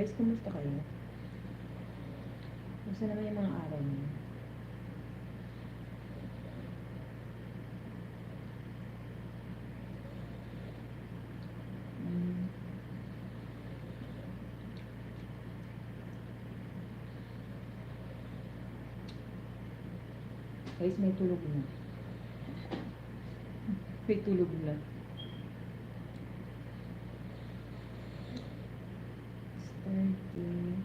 Guys, kumusta kayo? Kumusta naman yung mga araw niyo? Hmm. Guys, may tulog na. May tulog na. Starting.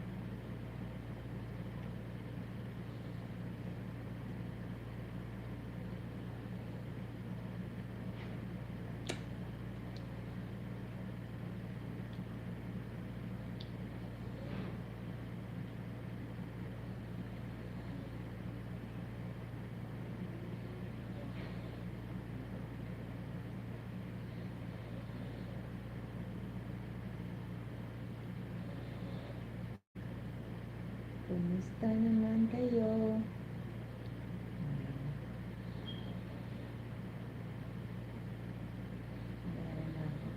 Kumusta naman kayo? Ayan na ako.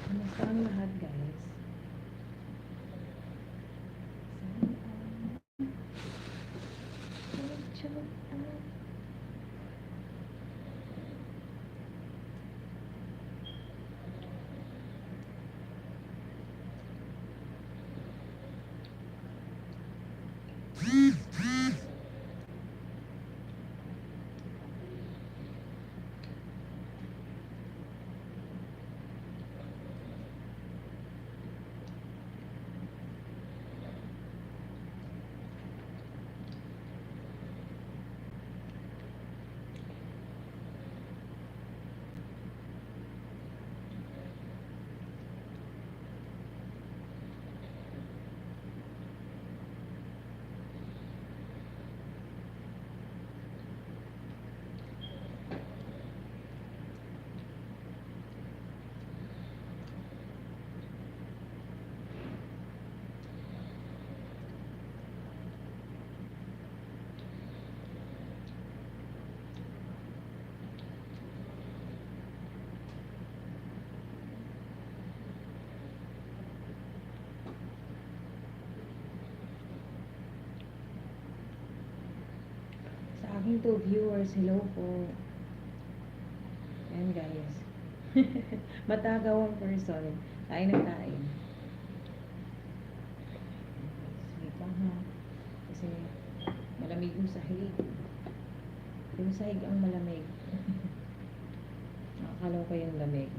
Kumusta ang lahat, guys? Sa aking 2 viewers, hello po. Ayan, guys. Matagaw ang person. Kain na kain. Wait lang ha. Kasi malamig yung sahig. Yung sahig ang malamig. Nakakalaw ko yung lamig.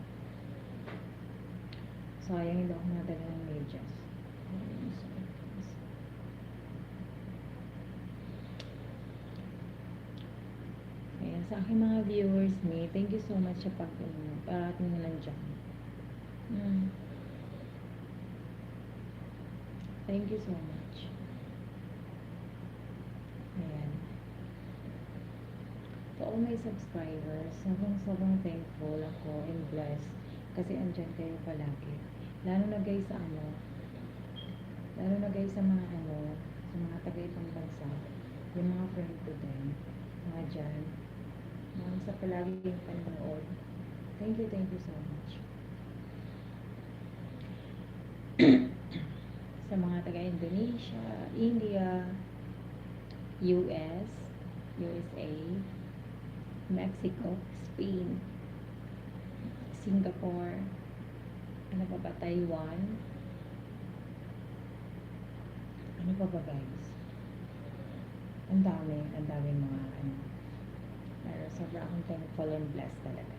Sayang hindi ako nadala ng medyas. Ayan, sa aking mga viewers me, thank you so much sa parating na nandiyan. Thank you so much. Ayan. To all my subscribers, sobrang thankful ako and blessed kasi andyan kayo palagi. Lalo na guys sa sa mga taga-ibang bansa, yung mga friend ko din, mga dyan, mga sa palaging panonood. Thank you so much. Sa mga taga-Indonesia, India, US, USA, Mexico, Spain, Singapore, ano pa ba, Taiwan, ano pa ba guys? Ang dami mga ano. Pero sobrang akong thankful and blessed talaga.